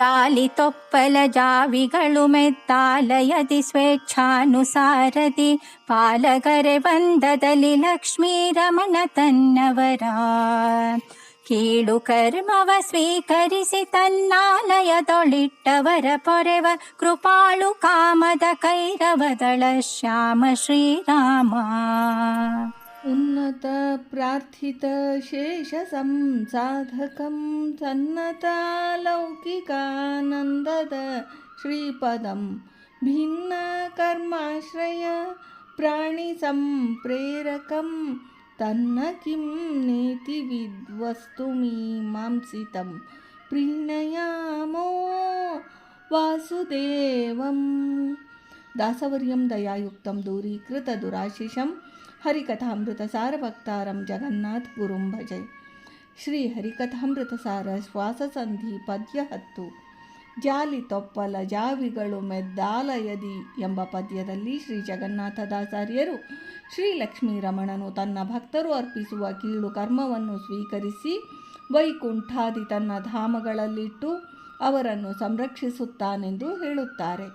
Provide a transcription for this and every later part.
ಜಾಲಿ ತೊಪ್ಪಲ ಜಾವಿಗಳು ಮೆತ್ತಾಲಯದಿ ಸ್ವೇಚ್ಛಾನುಸಾರದಿ ಪಾಲಗರೆ ಬಂದದಲ್ಲಿ ಲಕ್ಷ್ಮೀ ರಮಣ ತನ್ನವರ ಕೀಳು ಕರ್ಮವ ಸ್ವೀಕರಿಸಿ ತನ್ನಾಲಯದೊಳಿಟ್ಟವರ ಪೊರೆವ ಕೃಪಾಳು ಕಾಮದ ಕೈರವದಳ ಶ್ಯಾಮ ಶ್ರೀರಾಮ. ಉನ್ನತ ಪ್ರಾರ್ಥಿತ ಶೇಷ ಸಂಸಾಧಕಂ ಸನ್ನತ ಲೌಕಿಕಾನಂದದ ಶ್ರೀಪದಂ ಭಿನ್ನ ಕರ್ಮಾಶ್ರಯ ಪ್ರಾಣಿ ಸಂಪ್ರೇರಕಂ ತನ್ನ ಕಿಂ ನೇತಿ ವಿದ್ವಸ್ತು ಮೀಮಾಂಸಿತಂ ಪ್ರೀಣಯಾಮೋ ವಾಸುದೇವಂ. ದಾಸವರ್ಯಂ ದಯಾಯುಕ್ತಂ ದೂರೀಕೃತ ದುರಾಶಿಷಂ ಹರಿಕಥಾಮೃತ ಸಾರಭಕ್ತಾರಂ ಜಗನ್ನಾಥ ಗುರುಂ ಭಜೆ. ಶ್ರೀ ಹರಿಕಥಾಮೃತ ಸಾರ ಶ್ವಾಸಸಂಧಿ ಪದ್ಯ 10. ಜಾಲಿ ತೊಪ್ಪಲ ಜಾವಿಗಳು ಮೆದ್ದಾಲಯದಿ ಎಂಬ ಪದ್ಯದಲ್ಲಿ ಶ್ರೀ ಜಗನ್ನಾಥದಾಚಾರ್ಯರು ಶ್ರೀ ಲಕ್ಷ್ಮೀ ರಮಣನು ತನ್ನ ಭಕ್ತರು ಅರ್ಪಿಸುವ ಕೀಳು ಕರ್ಮವನ್ನು ಸ್ವೀಕರಿಸಿ ವೈಕುಂಠಾದಿ ತನ್ನ ಧಾಮಗಳಲ್ಲಿಟ್ಟು ಅವರನ್ನು ಸಂರಕ್ಷಿಸುತ್ತಾನೆಂದು ಹೇಳುತ್ತಾರೆ.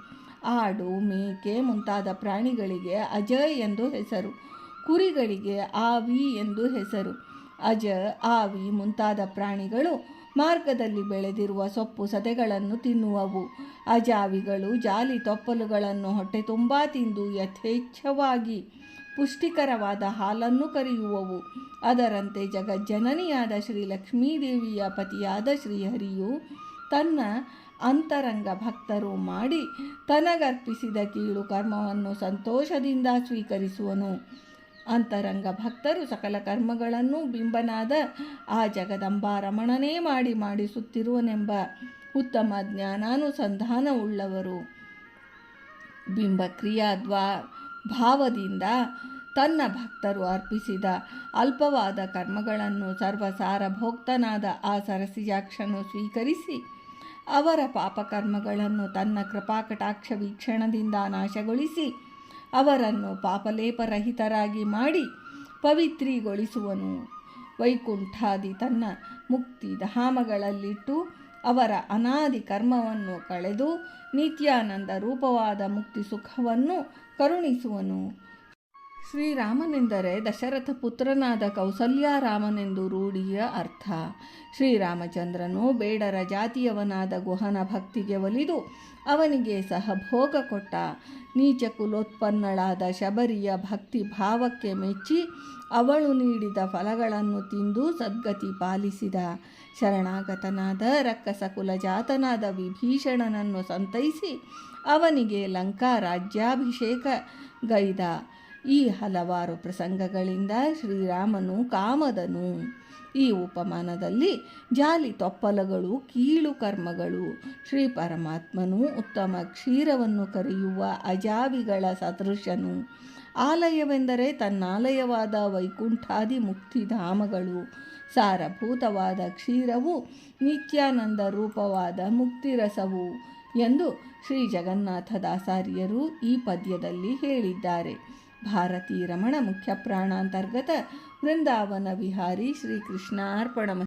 ಆಡು, ಮೇಕೆ ಮುಂತಾದ ಪ್ರಾಣಿಗಳಿಗೆ ಅಜ ಎಂದು ಹೆಸರು. ಕುರಿಗಳಿಗೆ ಆವಿ ಎಂದು ಹೆಸರು. ಅಜ, ಆವಿ ಮುಂತಾದ ಪ್ರಾಣಿಗಳು ಮಾರ್ಗದಲ್ಲಿ ಬೆಳೆದಿರುವ ಸೊಪ್ಪು ಸದೆಗಳನ್ನು ತಿನ್ನುವವು. ಅಜಾವಿಗಳು ಜಾಲಿ ತೊಪ್ಪಲುಗಳನ್ನು ಹೊಟ್ಟೆ ತುಂಬ ತಿಂದು ಯಥೇಚ್ಛವಾಗಿ ಪುಷ್ಟಿಕರವಾದ ಹಾಲನ್ನು ಕರೆಯುವವು. ಅದರಂತೆ ಜಗಜ್ಜನನಿಯಾದ ಶ್ರೀ ಲಕ್ಷ್ಮೀದೇವಿಯ ಪತಿಯಾದ ಶ್ರೀಹರಿಯು ತನ್ನ ಅಂತರಂಗ ಭಕ್ತರು ಮಾಡಿ ತನಗರ್ಪಿಸಿದ ಕೀಳು ಕರ್ಮವನ್ನು ಸಂತೋಷದಿಂದ ಸ್ವೀಕರಿಸುವನು. ಅಂತರಂಗ ಭಕ್ತರು ಸಕಲ ಕರ್ಮಗಳನ್ನು ಬಿಂಬನಾದ ಆ ಜಗದಂಬಾರಮಣನೇ ಮಾಡಿಸುತ್ತಿರುವನೆಂಬ ಉತ್ತಮ ಜ್ಞಾನಾನುಸಂಧಾನವುಳ್ಳವರು. ಬಿಂಬಕ್ರಿಯಾದ್ವಾ ಭಾವದಿಂದ ತನ್ನ ಭಕ್ತರು ಅರ್ಪಿಸಿದ ಅಲ್ಪವಾದ ಕರ್ಮಗಳನ್ನು ಸರ್ವಸಾರಭೋಕ್ತನಾದ ಆ ಸರಸಿಜಾಕ್ಷನು ಸ್ವೀಕರಿಸಿ ಅವರ ಪಾಪಕರ್ಮಗಳನ್ನು ತನ್ನ ಕೃಪಾಕಟಾಕ್ಷ ವೀಕ್ಷಣದಿಂದ ನಾಶಗೊಳಿಸಿ ಅವರನ್ನು ಪಾಪಲೇಪರಹಿತರಾಗಿ ಮಾಡಿ ಪವಿತ್ರಿಗೊಳಿಸುವನು. ವೈಕುಂಠಾದಿ ತನ್ನ ಮುಕ್ತಿ ಧಾಮಗಳಲ್ಲಿಟ್ಟು ಅವರ ಅನಾದಿ ಕರ್ಮವನ್ನು ಕಳೆದು ನಿತ್ಯಾನಂದ ರೂಪವಾದ ಮುಕ್ತಿ ಸುಖವನ್ನು ಕರುಣಿಸುವನು. ಶ್ರೀರಾಮನೆಂದರೆ ದಶರಥ ಪುತ್ರನಾದ ಕೌಸಲ್ಯಾರಾಮನೆಂದು ರೂಢಿಯ ಅರ್ಥ. ಶ್ರೀರಾಮಚಂದ್ರನು ಬೇಡರ ಜಾತಿಯವನಾದ ಗುಹನ ಭಕ್ತಿಗೆ ಒಲಿದು ಅವನಿಗೆ ಸಹಭೋಗ ಕೊಟ್ಟ. ನೀಚ ಕುಲೋತ್ಪನ್ನಳಾದ ಶಬರಿಯ ಭಕ್ತಿ ಭಾವಕ್ಕೆ ಮೆಚ್ಚಿ ಅವಳು ನೀಡಿದ ಫಲಗಳನ್ನು ತಿಂದು ಸದ್ಗತಿ ಪಾಲಿಸಿದ. ಶರಣಾಗತನಾದ ರಕ್ಕಸ ಕುಲಜಾತನಾದ ವಿಭೀಷಣನನ್ನು ಸಂತೈಸಿ ಅವನಿಗೆ ಲಂಕಾ ರಾಜ್ಯಾಭಿಷೇಕ ಗೈದ. ಈ ಹಲವಾರು ಪ್ರಸಂಗಗಳಿಂದ ಶ್ರೀರಾಮನು ಕಾಮದನು. ಈ ಉಪಮಾನದಲ್ಲಿ ಜಾಲಿ ತೊಪ್ಪಲಗಳು ಕೀಳು ಕರ್ಮಗಳು, ಶ್ರೀ ಪರಮಾತ್ಮನು ಉತ್ತಮ ಕ್ಷೀರವನ್ನು ಕರೆಯುವ ಅಜಾವಿಗಳ ಸದೃಶನು. ಆಲಯವೆಂದರೆ ತನ್ನಾಲಯವಾದ ವೈಕುಂಠಾದಿ ಮುಕ್ತಿಧಾಮಗಳು. ಸಾರಭೂತವಾದ ಕ್ಷೀರವು ನಿತ್ಯಾನಂದ ರೂಪವಾದ ಮುಕ್ತಿರಸವು ಎಂದು ಶ್ರೀ ಜಗನ್ನಾಥದಾಚಾರ್ಯರು ಈ ಪದ್ಯದಲ್ಲಿ ಹೇಳಿದ್ದಾರೆ. ಭಾರತೀ ರಮಣ ಮುಖ್ಯ ಪ್ರಾಣಾಂತರ್ಗತ ವೃಂದಾವನ ವಿಹಾರಿ ಶ್ರೀಕೃಷ್ಣಾರ್ಪಣ.